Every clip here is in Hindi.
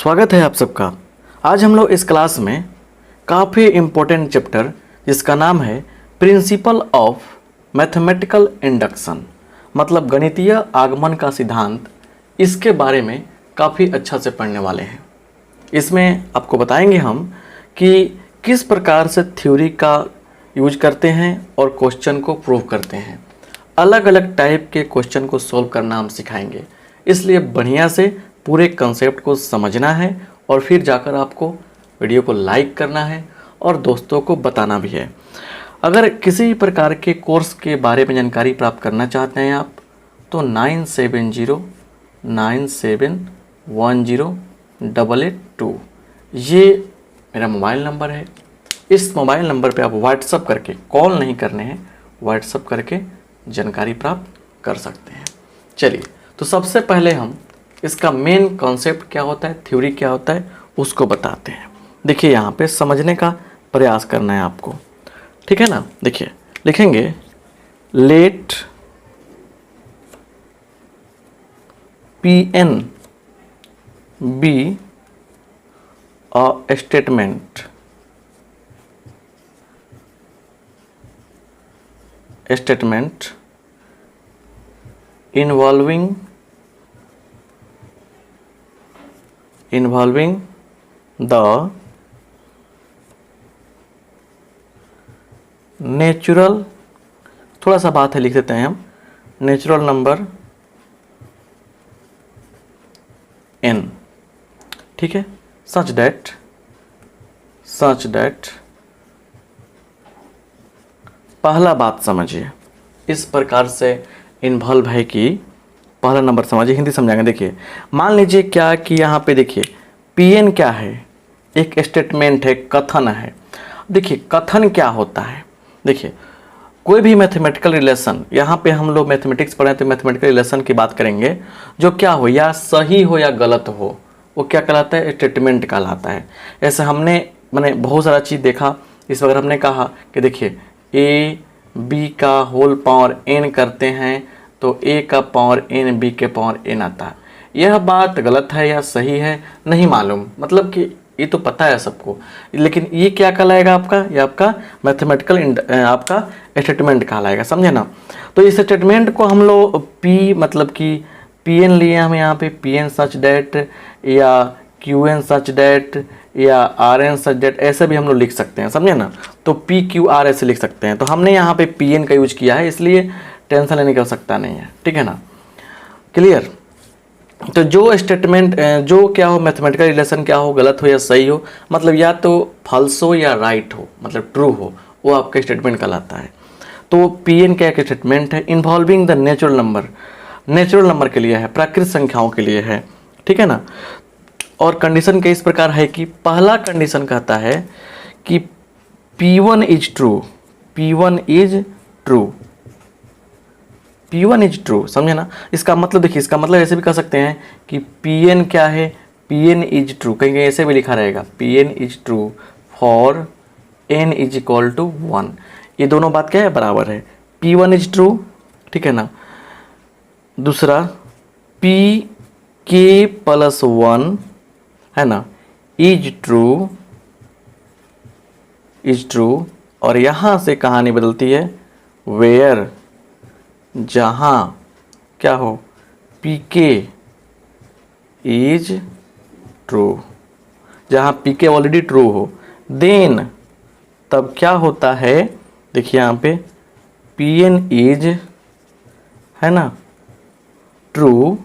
स्वागत है आप सबका। आज हम लोग इस क्लास में काफ़ी इम्पोर्टेंट चैप्टर जिसका नाम है प्रिंसिपल ऑफ मैथमेटिकल इंडक्शन, मतलब गणितीय आगमन का सिद्धांत, इसके बारे में काफ़ी अच्छा से पढ़ने वाले हैं। इसमें आपको बताएंगे हम कि किस प्रकार से थ्योरी का यूज करते हैं और क्वेश्चन को प्रूव करते हैं। अलग अलग टाइप के क्वेश्चन को सॉल्व करना हम सिखाएंगे, इसलिए बढ़िया से पूरे कंसेप्ट को समझना है और फिर जाकर आपको वीडियो को लाइक करना है और दोस्तों को बताना भी है। अगर किसी प्रकार के कोर्स के बारे में जानकारी प्राप्त करना चाहते हैं आप, तो 9709710882 ये मेरा मोबाइल नंबर है। इस मोबाइल नंबर पे आप व्हाट्सअप करके, कॉल नहीं करने हैं, व्हाट्सअप करके जानकारी प्राप्त कर सकते हैं। चलिए, तो सबसे पहले हम इसका मेन कॉन्सेप्ट क्या होता है, थ्योरी क्या होता है, उसको बताते हैं। देखिए, यहाँ पे समझने का प्रयास करना है आपको, ठीक है ना। देखिए, लिखेंगे let Pn be a statement involving the natural, थोड़ा सा बात है लिख देते हैं हम, नेचुरल नंबर n, ठीक है। सच दैट पहला बात समझिए, इस प्रकार से इन्वॉल्व है कि पहला नंबर समझिए। हिंदी समझाएंगे। देखिए, मान लीजिए क्या कि यहाँ पे देखिए Pn क्या है, एक स्टेटमेंट है, कथन है। देखिए, कथन क्या होता है, देखिए कोई भी मैथमेटिकल रिलेशन, यहाँ पे हम लोग मैथमेटिक्स पढ़े तो मैथमेटिकल रिलेशन की बात करेंगे, जो क्या हो, या सही हो या गलत हो, वो क्या कहलाता है, स्टेटमेंट कहलाता है। ऐसे हमने मैंने बहुत सारा चीज़ देखा। इस वक्त हमने कहा कि देखिए a b का होल पावर n करते हैं तो a का पावर n b के पावर n आता है। यह बात गलत है या सही है नहीं मालूम, मतलब कि ये तो पता है सबको, लेकिन ये क्या कहलाएगा आपका, ये आपका मैथमेटिकल आपका स्टेटमेंट कहलाएगा, समझे ना। तो इस स्टेटमेंट को हम लोग p मतलब कि Pn लिए हम यहाँ पे, Pn सच दैट या Qn सच दैट या Rn सच दैट, ऐसे भी हम लोग लिख सकते हैं, समझे ना। तो PQR ऐसे लिख सकते हैं। तो हमने यहाँ पे Pn का यूज किया है, इसलिए टेंशन लेने की आवश्यकता नहीं है, ठीक है ना। क्लियर। तो जो स्टेटमेंट जो क्या हो, मैथमेटिकल रिलेशन क्या हो, गलत हो या सही हो, मतलब या तो फॉल्स हो या राइट हो, मतलब ट्रू हो, वो आपका स्टेटमेंट कहलाता है। तो Pn क्या एक स्टेटमेंट है, involving the natural number, natural number के लिए है, प्राकृतिक संख्याओं के लिए है, ठीक है ना। और कंडीशन के इस प्रकार है कि पहला कंडीशन कहता है कि P1 is true, P1 is true, समझे ना। इसका मतलब देखिए, इसका मतलब ऐसे भी कह सकते हैं कि Pn क्या है, Pn इज ट्रू, कहीं कहीं ऐसे भी लिखा रहेगा Pn is true for n is equal to 1। ये दोनों बात क्या है, बराबर है। P1 इज ट्रू, ठीक है ना। दूसरा Pk प्लस 1 है ना, इज ट्रू, और यहाँ से कहानी बदलती है, वेयर, जहाँ क्या हो, Pk इज ट्रू, जहाँ Pk ऑलरेडी ट्रू हो, देन तब क्या होता है, देखिए यहाँ पे Pn इज, है ना, ट्रू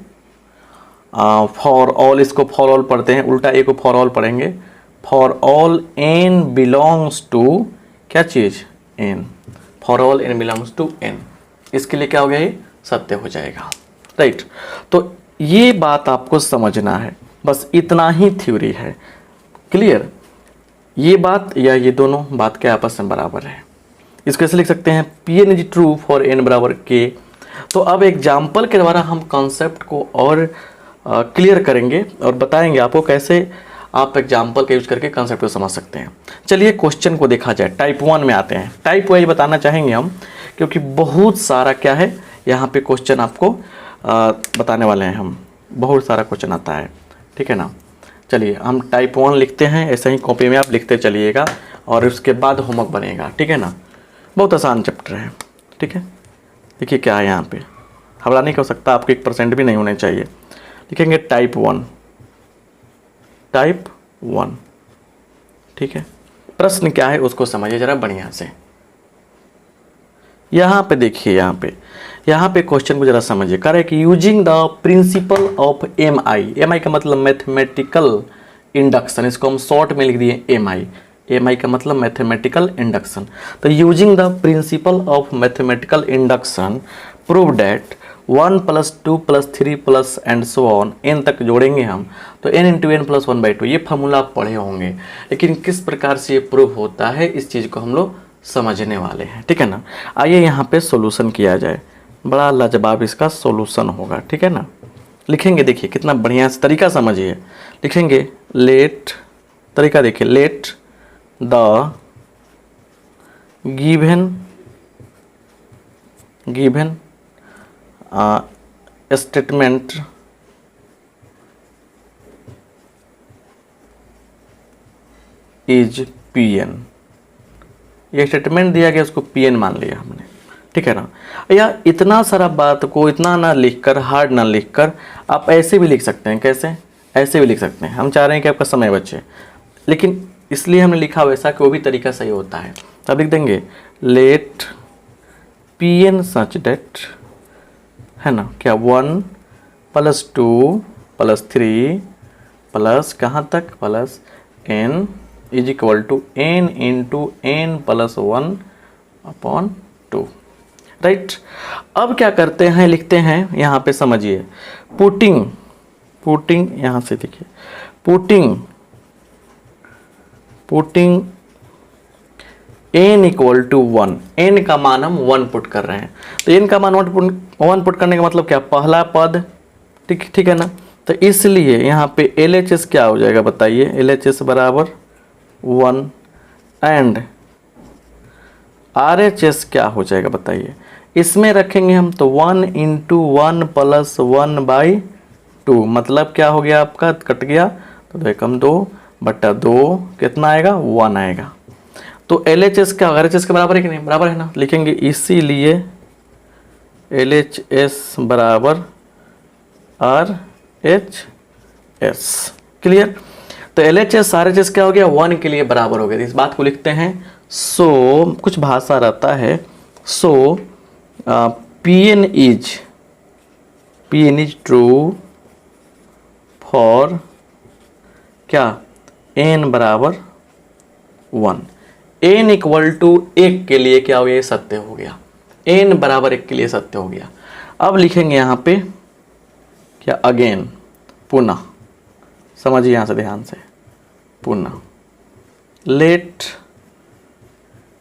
फॉर ऑल, इसको फॉर ऑल पढ़ते हैं, उल्टा ए को फॉर ऑल पढ़ेंगे, for all n belongs to क्या चीज़, n, for all n belongs to n, इसके लिए क्या हो गया, ये सत्य हो जाएगा, राइट। तो ये बात आपको समझना है, बस इतना ही थ्योरी है। क्लियर। ये बात या ये दोनों बात क्या आपस में बराबर है। इसको ऐसे लिख सकते हैं Pn is true for n बराबर k। तो अब एग्जाम्पल के द्वारा हम कॉन्सेप्ट को और क्लियर करेंगे और बताएंगे आपको कैसे आप एग्जाम्पल का यूज करके कॉन्सेप्ट को समझ सकते हैं। चलिए क्वेश्चन को देखा जाए। टाइप 1 में आते हैं। टाइप वाइज बताना चाहेंगे हम, क्योंकि बहुत सारा क्या है यहाँ पे क्वेश्चन आपको बताने वाले हैं हम। बहुत सारा क्वेश्चन आता है, ठीक है ना। चलिए हम टाइप 1 लिखते हैं, ऐसे ही कॉपी में आप लिखते चलिएगा और उसके बाद होमवर्क बनेगा, ठीक है ना। बहुत आसान चैप्टर है, ठीक है। देखिए क्या है यहाँ पे, हवड़ा नहीं हो सकता, आपको 1% भी नहीं होने चाहिए। लिखेंगे टाइप 1, टाइप 1, ठीक है। प्रश्न क्या है उसको समझिए जरा बढ़िया से। यहाँ पे देखिए, यहाँ पे क्वेश्चन को जरा समझिए। कह रहे कि using the principle of M I का मतलब मैथमेटिकल इंडक्शन, इसको हम शॉर्ट में लिख दिए एम आई का मतलब मैथमेटिकल इंडक्शन। तो using the principle of mathematical induction prove that 1 + 2 + 3 plus and so on, n तक जोड़ेंगे हम तो n × n + 1/2, ये फार्मूला आप पढ़े होंगे। लेकिन किस प्रकार से ये प्रूव होता है इस चीज़ को हम लोग समझने वाले हैं, ठीक है ना। आइए यहाँ पे सॉल्यूशन किया जाए, बड़ा लाजवाब इसका सॉल्यूशन होगा, ठीक है ना। लिखेंगे, देखिए कितना बढ़िया से तरीका समझिए। लिखेंगे लेट, तरीका देखिए, let the given statement is Pn। ये स्टेटमेंट दिया गया, उसको Pn मान लिया हमने, ठीक है ना। या इतना सारा बात को इतना ना लिखकर, हार्ड ना लिखकर, आप ऐसे भी लिख सकते हैं। कैसे? ऐसे भी लिख सकते हैं। हम चाह रहे हैं कि आपका समय बचे, लेकिन इसलिए हमने लिखा वैसा कि वो भी तरीका सही होता है। तब लिख देंगे लेट Pn सच डेट, है ना, क्या 1 + 2 + 3 प्लस कहाँ तक, plus n is equal to n × n + 1/2, right. अब क्या करते हैं, लिखते हैं यहाँ पे, समझिए। पुटिंग यहाँ से देखिए, पुटिंग n = 1, n का मान हम 1 पुट कर रहे हैं। तो n का मान 1 पुट करने का मतलब क्या, पहला पद, ठीक है ना। तो इसलिए यहाँ पे LHS क्या हो जाएगा बताइए, LHS = 1 एंड RHS क्या हो जाएगा बताइए। इसमें रखेंगे हम तो 1 × 1 + 1/2, मतलब क्या हो गया आपका, कट गया तो 2/2 कितना आएगा, 1 आएगा। तो LHS क्या होगा, RHS के बराबर है कि नहीं, बराबर है ना। लिखेंगे इसीलिए LHS = RHS, क्लियर। तो LHS RHS क्या हो गया, 1 के लिए बराबर हो गया। इस बात को लिखते हैं, सो कुछ भाषा रहता है, सो PN इज ट्रू फॉर क्या, n = 1, n = 1 के लिए क्या हो गया, सत्य हो गया, n = 1 के लिए सत्य हो गया। अब लिखेंगे यहाँ पे क्या, अगेन, पुनः, समझिए यहाँ से ध्यान से, पुनः let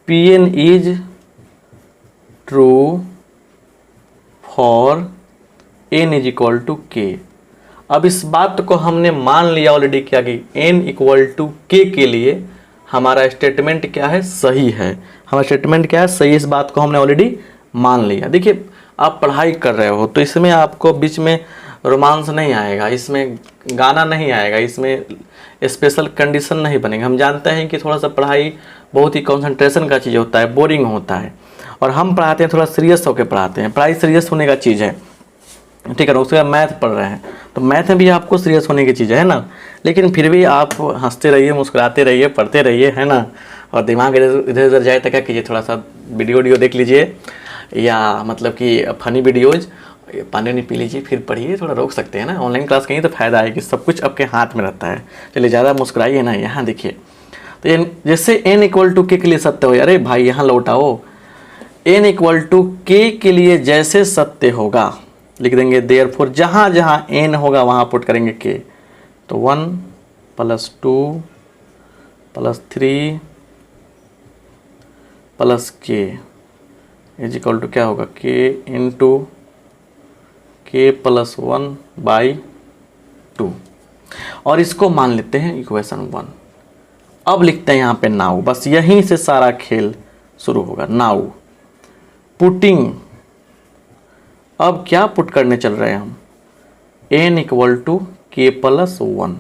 Pn is true for n = k। अब इस बात को हमने मान लिया ऑलरेडी क्या कि n = k के लिए हमारा स्टेटमेंट क्या है, सही है। हमारा स्टेटमेंट क्या है, सही। इस बात को हमने ऑलरेडी मान लिया। देखिए आप पढ़ाई कर रहे हो तो इसमें आपको बीच में रोमांस नहीं आएगा, इसमें गाना नहीं आएगा, इसमें स्पेशल कंडीशन नहीं बनेगा। हम जानते हैं कि थोड़ा सा पढ़ाई बहुत ही कंसंट्रेशन का चीज़ होता है, बोरिंग होता है, और हम पढ़ाते हैं थोड़ा सीरियस होकर पढ़ाते हैं। पढ़ाई सीरियस होने का चीज़ है, ठीक है ना। उसके बाद मैथ पढ़ रहे हैं तो मैथ में भी आपको सीरियस होने की चीज़ है ना, लेकिन फिर भी आप हंसते रहिए, मुस्कुराते रहिए, पढ़ते रहिए, है ना। और दिमाग इधर उधर जाए तो क्या कीजिए, थोड़ा सा वीडियो देख लीजिए, या मतलब कि फनी वीडियोज़, पानी नहीं पी लीजिए, फिर पढ़िए। थोड़ा रोक सकते हैं ना, ऑनलाइन क्लास कहीं तो फ़ायदा है कि सब कुछ आपके हाथ में रहता है। चलिए ज़्यादा मुस्कुराइए ना। यहाँ देखिए, तो जैसे n = k के लिए सत्य हो, अरे भाई यहाँ लौटाओ, n = k के लिए जैसे सत्य होगा लिख देंगे देयरफॉर, जहाँ जहाँ n होगा वहाँ पुट करेंगे k। तो 1 + 2 + 3 + k इज इक्वल टू क्या होगा, k × k + 1/2, और इसको मान लेते हैं इक्वेशन 1। अब लिखते हैं यहाँ पे नाउ, बस यहीं से सारा खेल शुरू होगा। नाउ पुटिंग, अब क्या पुट करने चल रहे हैं हम, n = k + 1,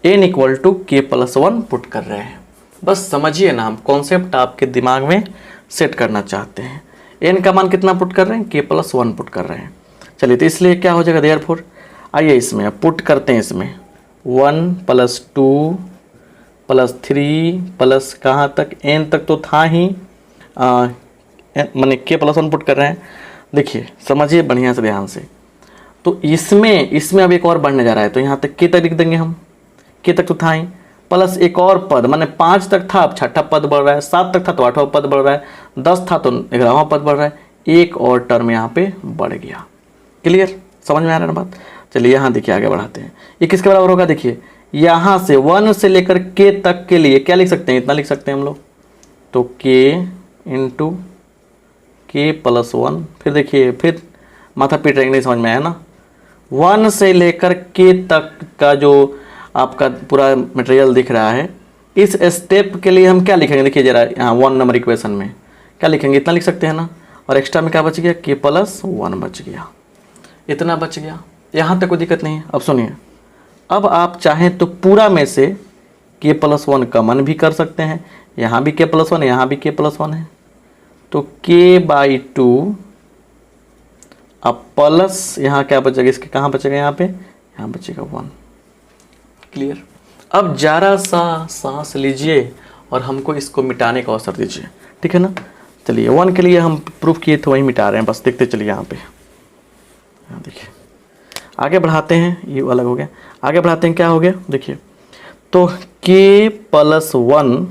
n equal to k+1 put कर रहे हैं। बस समझिए ना, हम कॉन्सेप्ट आपके दिमाग में सेट करना चाहते हैं। n का मान कितना पुट कर रहे हैं, k+1 पुट कर रहे हैं। चलिए, तो इसलिए क्या हो जाएगा, देयरफॉर आइए इसमें अब पुट करते हैं। इसमें 1 + 2 + 3 प्लस कहाँ तक, n तक तो था ही, मैंने k+1 पुट कर रहे हैं। देखिए समझिए बढ़िया से ध्यान से, तो इसमें अब एक और बढ़ने जा रहा है, तो यहाँ तक k तक लिख देंगे हम, k तक तो था ही, प्लस एक और पद, माने 5 तक था, अब 6ठा पद बढ़ रहा है, 7 तक था तो 8वां पद बढ़ रहा है, 10 था तो 11वां पद बढ़ रहा है, एक और टर्म यहाँ पे बढ़ गया। क्लियर, समझ में आ रहा है ना बात। चलिए यहाँ देखिए आगे बढ़ाते हैं। ये किसके बराबर होगा, देखिए यहाँ से 1 से लेकर k तक के लिए क्या लिख सकते हैं, इतना लिख सकते हैं हम लोग, तो k × k+1। फिर देखिए, फिर माथा पीट रहेंगे, नहीं समझ में आया ना। 1 से लेकर k तक का जो आपका पूरा मटेरियल दिख रहा है, इस स्टेप के लिए हम क्या लिखेंगे, देखिए जरा यहाँ 1 नंबर इक्वेशन में क्या लिखेंगे, इतना लिख सकते हैं ना, और एक्स्ट्रा में क्या बच गया, k+1 बच गया, इतना बच गया। यहाँ तक कोई दिक्कत नहीं है। अब सुनिए, अब आप चाहें तो पूरा में से k+1 कॉमन भी कर सकते हैं, यहाँ भी k+1, यहाँ भी k+1 है, तो k/2 अब प्लस यहाँ क्या बचेगा, इसके कहाँ बचेगा, यहाँ बचेगा 1। क्लियर। अब जरा सा सांस लीजिए और हमको इसको मिटाने का अवसर दीजिए, ठीक है ना। चलिए 1 के लिए हम प्रूफ किए थे, वही मिटा रहे हैं, बस देखते चलिए। यहाँ पे देखिए आगे बढ़ाते हैं, ये अलग हो गया, आगे बढ़ाते हैं, क्या हो गया देखिए, तो k+1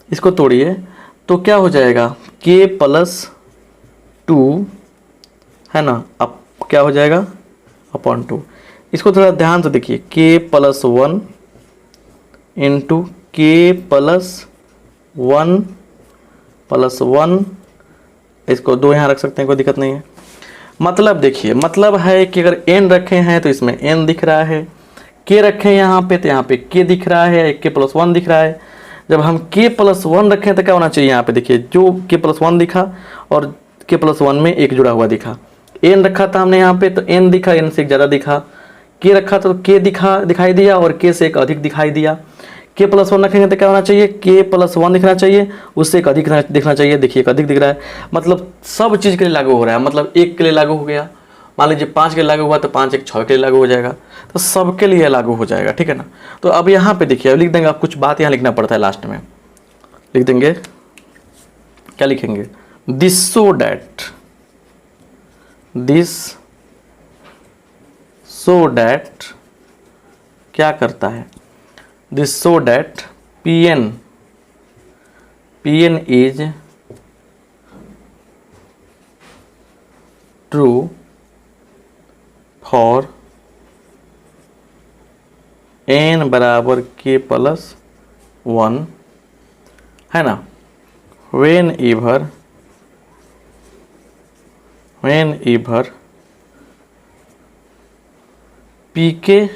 इसको तोड़िए तो क्या हो जाएगा, k+2 है ना, अब क्या हो जाएगा /2। इसको थोड़ा ध्यान से देखिए, k+1 × k+1 इसको 2 यहाँ रख सकते हैं, कोई दिक्कत नहीं है। मतलब देखिए, मतलब है कि अगर n रखे हैं तो इसमें n दिख रहा है, k रखे हैं यहाँ पे तो यहाँ पे k दिख रहा है, k+1 दिख रहा है। जब हम k+1 रखें तो क्या होना चाहिए, यहाँ पे देखिए जो k+1 दिखा और k+1 में एक जुड़ा हुआ दिखा। n रखा था हमने यहाँ पे तो n दिखा, n से एक ज़्यादा दिखा, k रखा तो k दिखाई दिया और k से एक अधिक दिखाई दिया। k+1 रखेंगे तो क्या होना चाहिए, k+1 दिखना चाहिए, उससे एक अधिक दिखना चाहिए। देखिए एक अधिक दिख रहा है, मतलब सब चीज़ के लिए लागू हो रहा है। मतलब 1 के लिए लागू हो गया, मान लीजिए 5 के लिए लागू हुआ तो 5 1 6 के लिए लागू हो जाएगा, तो सबके लिए लागू हो जाएगा, ठीक है ना। तो अब यहाँ पे देखिए, अब लिख देंगे, आप कुछ बात यहाँ लिखना पड़ता है, लास्ट में लिख देंगे, क्या लिखेंगे, दिस सो डैट क्या करता है, this so that Pn is true for n बराबर k+1 है ना, वेन एवर pk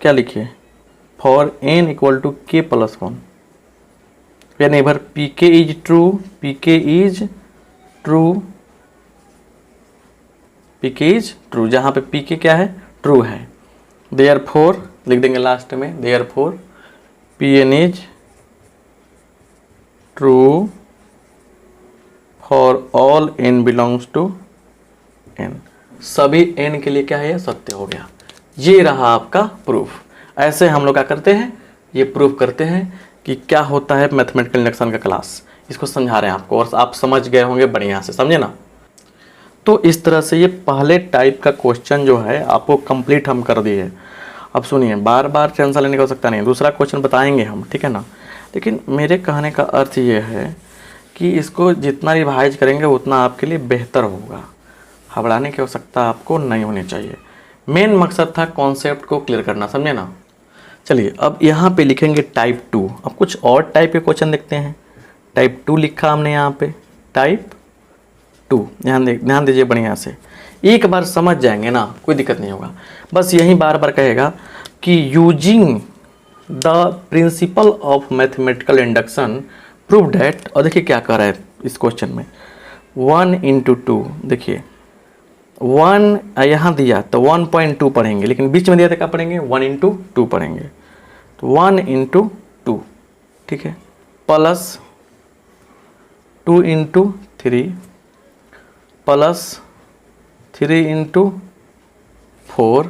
क्या लिखिए, for n equal to k+1, whenever pk is true, जहाँ पे pk क्या है, ट्रू है। देयरफॉर लिख देंगे लास्ट में, therefore Pn is true for all n belongs to n, सभी n के लिए क्या है, सत्य हो गया। ये रहा आपका प्रूफ। ऐसे हम लोग क्या करते हैं, ये प्रूफ करते हैं कि क्या होता है मैथमेटिकल इंडक्शन का क्लास। इसको समझा रहे हैं आपको और आप समझ गए होंगे बढ़िया से, समझे ना। तो इस तरह से ये पहले टाइप का क्वेश्चन जो है आपको कंप्लीट हम कर दिए। अब सुनिए, बार बार टेंशन लेने की आवश्यकता नहीं, दूसरा क्वेश्चन बताएंगे हम, ठीक है ना। लेकिन मेरे कहने का अर्थ ये है कि इसको जितना रिवाइज करेंगे उतना आपके लिए बेहतर होगा। घबराने की आवश्यकता आपको नहीं होनी चाहिए। मेन मकसद था कॉन्सेप्ट को क्लियर करना, समझे ना। चलिए अब यहाँ पे लिखेंगे टाइप 2। अब कुछ और टाइप के क्वेश्चन देखते हैं। टाइप 2 लिखा हमने यहाँ पे, टाइप 2, ध्यान दीजिए बढ़िया से। एक बार समझ जाएंगे ना, कोई दिक्कत नहीं होगा। बस यही बार बार कहेगा कि using the principle of mathematical induction prove that, और देखिए क्या कर रहा है इस क्वेश्चन में, 1 × 2, देखिए 1 यहाँ दिया तो 1.2 पढ़ेंगे, लेकिन बीच में दिया था क्या पढ़ेंगे, 1 इंटू 2 पढ़ेंगे। तो 1 इंटू 2, ठीक है, plus 2 into 3 plus 3 into 4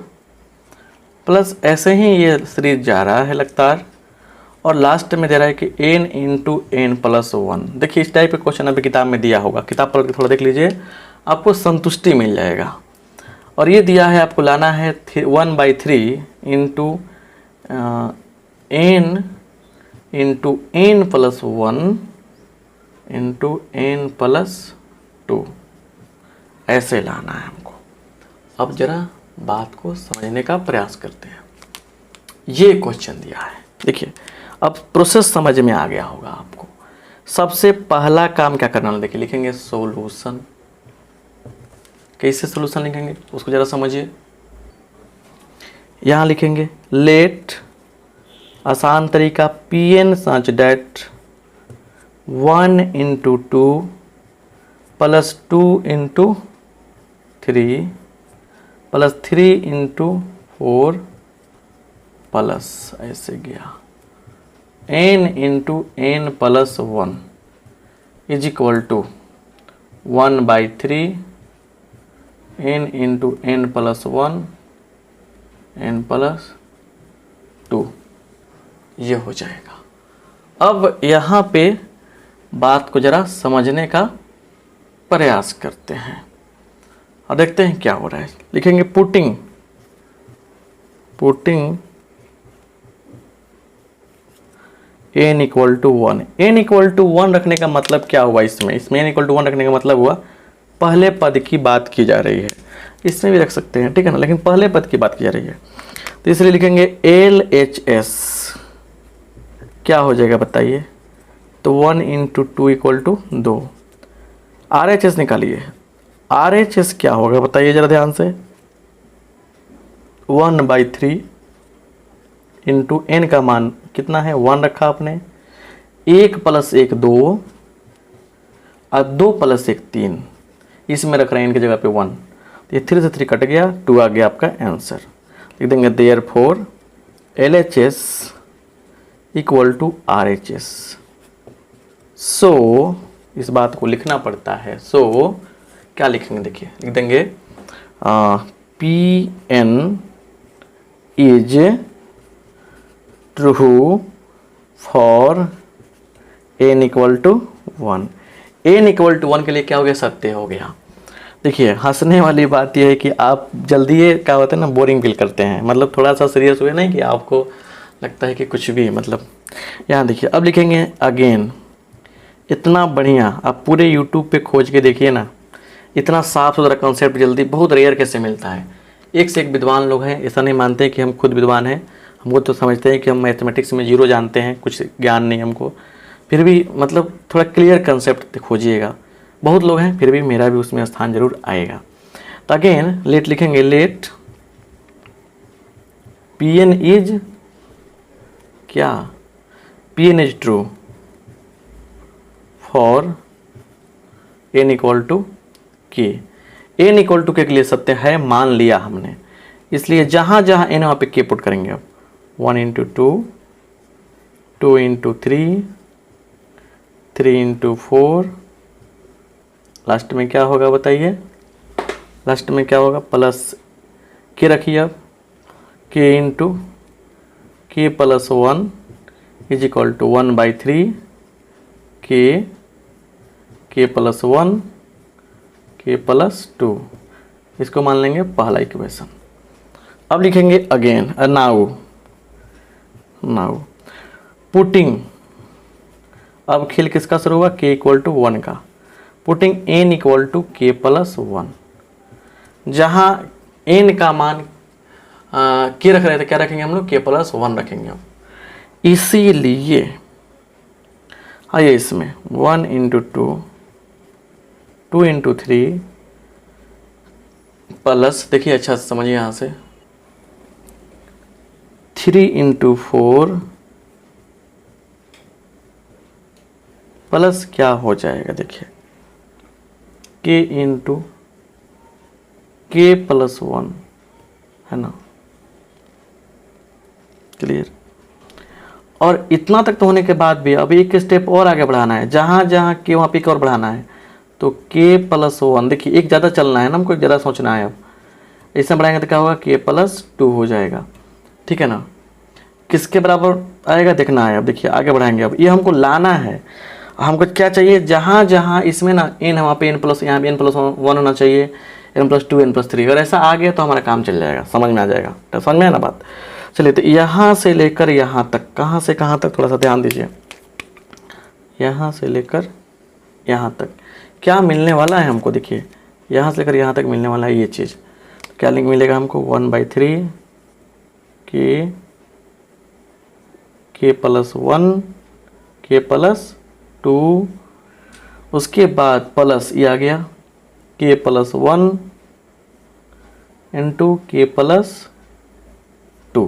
plus ऐसे ही ये सीरीज जा रहा है लगातार, और लास्ट में दे रहा है कि n इंटू एन प्लस 1। देखिए इस टाइप का क्वेश्चन अभी किताब में दिया होगा, किताब पढ़ के थोड़ा देख लीजिए, आपको संतुष्टि मिल जाएगा। और ये दिया है आपको लाना है 1/3 into n into n plus 1 into n plus 2, ऐसे लाना है हमको। अब जरा बात को समझने का प्रयास करते हैं। ये क्वेश्चन दिया है, देखिए अब प्रोसेस समझ में आ गया होगा आपको। सबसे पहला काम क्या करना है, देखिए लिखेंगे सॉल्यूशन। कैसे सॉल्यूशन लिखेंगे उसको जरा समझिए। यहाँ लिखेंगे लेट, आसान तरीका, Pn such that 1 into 2 plus 2 into 3 plus 3 into 4 plus ऐसे गया n into n plus 1 is equal to 1/3 n into n plus 1 n plus 2, ये हो जाएगा। अब यहाँ पे बात को जरा समझने का प्रयास करते हैं और देखते हैं क्या हो रहा है। लिखेंगे putting n equal to 1। n equal to 1 रखने का मतलब क्या हुआ, इसमें n इक्वल टू 1 रखने का मतलब हुआ पहले पद की बात की जा रही है। इसमें भी रख सकते हैं, ठीक है ना, लेकिन पहले पद की बात की जा रही है, तो इसलिए लिखेंगे LHS क्या हो जाएगा बताइए। तो 1 इंटू 2 इक्वल टू 2। RHS निकालिए, RHS क्या होगा बताइए जरा ध्यान से। 1/3 इंटू एन का मान कितना है, 1 रखा आपने, 1 प्लस 1 2 और 2 प्लस 1 3, इसमें रख रहे हैं इनकी जगह पे 1, तो ये 3 से 3 कट गया, 2 आ गया आपका आंसर। लिख देंगे therefore LHS equal to RHS। So इस बात को लिखना पड़ता है। सो क्या लिखेंगे, देखिए लिख देंगे PN is true for n equal to 1। n equal to 1 के लिए क्या हो गया, सत्य हो गया। देखिए हंसने वाली बात यह है कि आप जल्दी ये क्या होता है ना, बोरिंग फील करते हैं, मतलब थोड़ा सा सीरियस हुए नहीं कि आपको लगता है कि कुछ भी, मतलब यहाँ देखिए अब लिखेंगे अगेन। इतना बढ़िया आप पूरे यूट्यूब पे खोज के देखिए ना, इतना साफ सुथरा कॉन्सेप्ट जल्दी बहुत रेयर कैसे मिलता है। एक से एक विद्वान लोग हैं, ऐसा नहीं मानते कि हम खुद विद्वान हैं, हमको तो समझते हैं कि हम मैथमेटिक्स में जीरो जानते हैं, कुछ ज्ञान नहीं हमको, फिर भी मतलब थोड़ा क्लियर कंसेप्ट खोजिएगा। बहुत लोग हैं, फिर भी मेरा भी उसमें स्थान जरूर आएगा। तो अगेन लेट लिखेंगे, लेट PN इज क्या, PN is true for n equal to k। n equal to के लिए सत्य है, मान लिया हमने, इसलिए जहाँ जहाँ n वहाँ पे k पुट करेंगे। अब 1 इंटू 2, 2 इंटू 3, 3 इंटू 4, लास्ट में क्या होगा बताइए, लास्ट में क्या होगा, प्लस k रखिए। अब k into k plus 1 is equal to 1/3 k plus 1 k plus 2, इसको मान लेंगे पहला इक्वेशन। अब लिखेंगे अगेन नाउ पुटिंग, अब खेल किसका शुरू हुआ, k इक्वल टू 1 का, putting n equal to k plus 1। जहाँ n का मान k रख रहे थे, क्या रखेंगे हम लोग, k प्लस 1 रखेंगे। अब इसीलिए आइए इसमें 1 इंटू 2, 2 इंटू 3 प्लस, देखिए अच्छा से समझिए यहाँ से, 3 इंटू 4 प्लस क्या हो जाएगा, देखिए k इंटू के प्लस 1, है ना, क्लियर। और इतना तक तो होने के बाद भी अब एक स्टेप और आगे बढ़ाना है, जहाँ जहाँ के वहाँ पे एक और बढ़ाना है, तो के प्लस 1, देखिए एक ज़्यादा चलना है ना, हमको ज़्यादा सोचना है। अब इसमें बढ़ाएंगे तो क्या होगा, के प्लस 2 हो जाएगा, ठीक है ना। किसके बराबर आएगा देखना है। अब देखिए आगे बढ़ाएंगे, अब ये हमको लाना है। हमको क्या चाहिए, जहाँ जहाँ इसमें ना एन है वहाँ पे एन प्लस, यहाँ पे एन प्लस 1 होना चाहिए, एन प्लस 2, एन प्लस 3, अगर ऐसा आ गया तो हमारा काम चल जाएगा, समझ में आ जाएगा। तो समझ में है ना बात। चलिए तो यहाँ से लेकर यहाँ तक, कहाँ से कहाँ तक थोड़ा सा ध्यान दीजिए, यहाँ से लेकर यहाँ तक क्या मिलने वाला है हमको, देखिए यहाँ से लेकर यहाँ तक मिलने वाला है ये चीज़। तो क्या लिंक मिलेगा हमको, 1/3 के प्लस 1 के प्लस 2, उसके बाद प्लस ये आ गया के प्लस 1 इंटू के प्लस 2,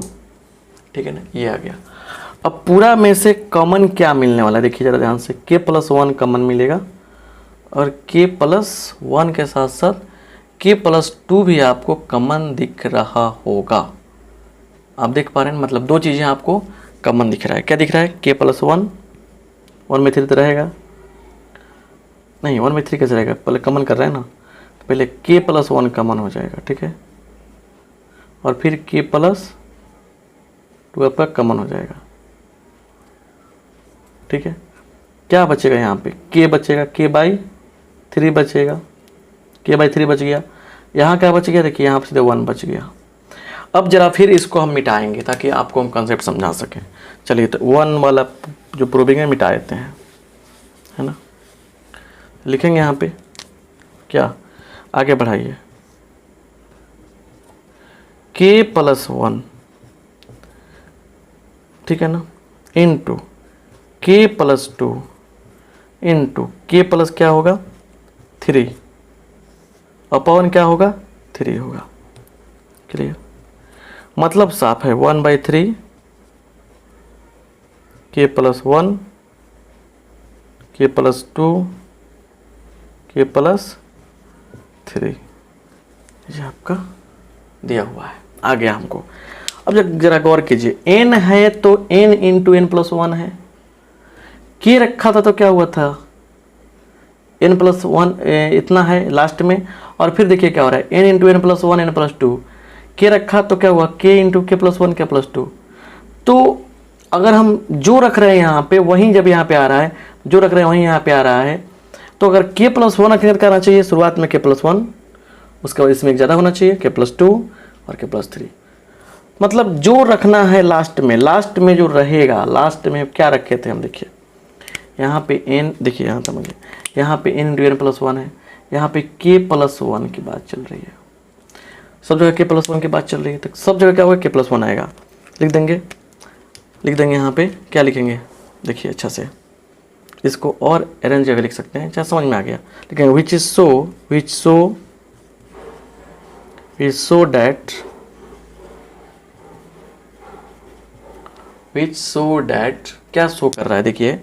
ठीक है ना, ये आ गया। अब पूरा में से कॉमन क्या मिलने वाला है, देखिए ज़रा ध्यान से, के प्लस 1 कॉमन मिलेगा और के प्लस 1 के साथ साथ के प्लस 2 भी आपको कॉमन दिख रहा होगा। आप देख पा रहे हैं, मतलब दो चीज़ें आपको कॉमन दिख रहा है। क्या दिख रहा है, के प्लस 1 1/3 तो रहेगा नहीं, 1/3 कैसे रहेगा, पहले कॉमन कर रहे हैं ना, तो पहले के प्लस 1 कॉमन हो जाएगा, ठीक है, और फिर के प्लस 2 आपका कॉमन हो जाएगा, ठीक है। क्या बचेगा यहाँ पे, के बचेगा, के/3 बचेगा, के/3 बच गया। यहाँ क्या बच गया, देखिए यहाँ पे सीधे 1 बच गया। अब जरा फिर इसको हम मिटाएंगे ताकि आपको हम कंसेप्ट समझा सकें। चलिए तो 1 वाला जो प्रूविंग है मिटा देते हैं, है ना। लिखेंगे यहाँ पे क्या, आगे बढ़ाइए, के प्लस 1, ठीक है ना, इंटू के प्लस 2 इंटू के प्लस क्या होगा 3 अपॉन क्या होगा 3 होगा, क्लियर। मतलब साफ है, 1/3 के प्लस 1 के प्लस 2 के प्लस 3, ये आपका दिया हुआ है, आ गया हमको। अब जरा गौर कीजिए, n है तो n इंटू एन प्लस 1 है, के रखा था तो क्या हुआ था, n प्लस 1 इतना है लास्ट में, और फिर देखिए क्या हो रहा है, n into n plus 1 n plus 2, के रखा तो क्या हुआ, के इंटू के प्लस 1 के प्लस 2। तो अगर हम जो रख रहे हैं यहाँ पे वहीं जब यहाँ पे आ रहा है, जो रख रहे हैं वहीं यहाँ पे आ रहा है, तो अगर के प्लस 1 अक्रियत करना चाहिए शुरुआत में के प्लस 1, उसके बाद इसमें एक ज़्यादा होना चाहिए के प्लस 2 और के प्लस 3। मतलब जो रखना है लास्ट में जो रहेगा, लास्ट में क्या रखे थे हम, देखिए यहाँ पे n, देखिए यहाँ समझिए, यहाँ पे n इंटू एन प्लस 1 है, यहाँ पे के प्लस 1 की बात चल रही है, सब जगह के प्लस 1 की बात चल रही है, तो सब जगह क्या होगा, के प्लस 1 आएगा। लिख देंगे यहाँ पे क्या लिखेंगे, देखिए अच्छा से इसको और अरेंज जगह लिख सकते हैं, चाहे समझ में आ गया। लिखेंगे विच सो डैट क्या शो कर रहा है, देखिए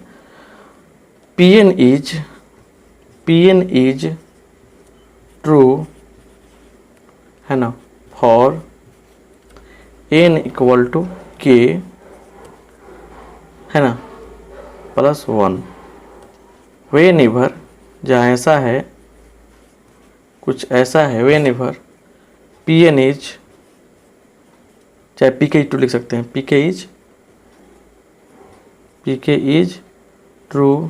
Pn इज ट्रू, है ना, for n equal to k, है ना, प्लस 1, वेन एवर, जहाँ ऐसा है कुछ ऐसा है, वेन एवर Pn इज, चाहे Pk लिख सकते हैं, Pk इज ट्रू,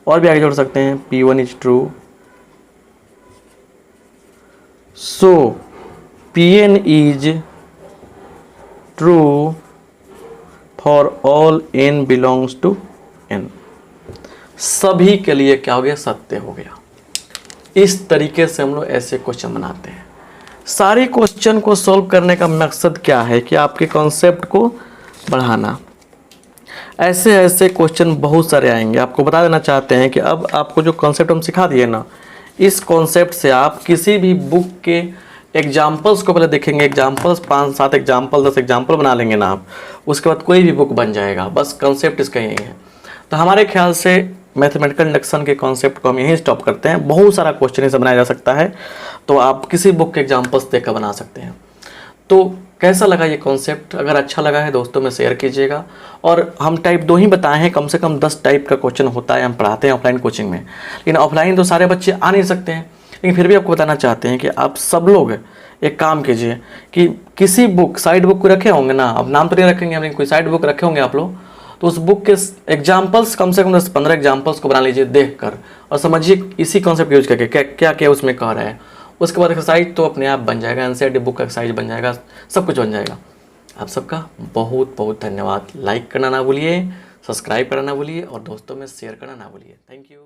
और भी आगे जोड़ सकते हैं, P1 is true, so Pn is true for all n belongs to n, सभी के लिए क्या हो गया, सत्य हो गया। इस तरीके से हम लोग ऐसे क्वेश्चन बनाते हैं। सारे क्वेश्चन को सॉल्व करने का मकसद क्या है कि आपके कॉन्सेप्ट को बढ़ाना। ऐसे ऐसे क्वेश्चन बहुत सारे आएंगे। आपको बता देना चाहते हैं कि अब आपको जो कॉन्सेप्ट हम सिखा दिए ना, इस कॉन्सेप्ट से आप किसी भी बुक के एग्जाम्पल्स को पहले देखेंगे, एग्जाम्पल्स 5-7 एग्जाम्पल 10 एग्जाम्पल बना लेंगे ना आप, उसके बाद कोई भी बुक बन जाएगा। बस कॉन्सेप्ट इसका यही है। तो हमारे ख्याल से मैथमेटिकल इंडक्शन के कॉन्सेप्ट को हम यहीं स्टॉप करते हैं। बहुत सारा क्वेश्चन इसे बनाया जा सकता है, तो आप किसी बुक के एग्जाम्पल्स देकर बना सकते हैं। तो कैसा लगा ये कॉन्सेप्ट? अगर अच्छा लगा है दोस्तों में शेयर कीजिएगा। और हम टाइप 2 ही बताए हैं, कम से कम 10 टाइप का क्वेश्चन होता है, हम पढ़ाते हैं ऑफलाइन कोचिंग में। लेकिन ऑफलाइन तो सारे बच्चे आ नहीं सकते हैं, लेकिन फिर भी आपको बताना चाहते हैं कि आप सब लोग एक काम कीजिए कि किसी बुक, साइड बुक को रखे होंगे ना, अब नाम तो नहीं रखेंगे, लेकिन कोई साइड बुक रखे होंगे आप लोग, तो उस बुक के एग्जाम्पल्स कम से कम 10-15 एग्जाम्पल्स को बना लीजिए देख कर, और समझिए इसी कॉन्सेप्ट यूज करके क्या क्या क्या उसमें कह रहा है। उसके बाद एक्सरसाइज तो अपने आप बन जाएगा, एनसीईआरटी बुक का एक्सरसाइज बन जाएगा, सब कुछ बन जाएगा। आप सबका बहुत बहुत धन्यवाद। लाइक करना ना भूलिए, सब्सक्राइब करना ना भूलिए और दोस्तों में शेयर करना ना भूलिए। Thank you.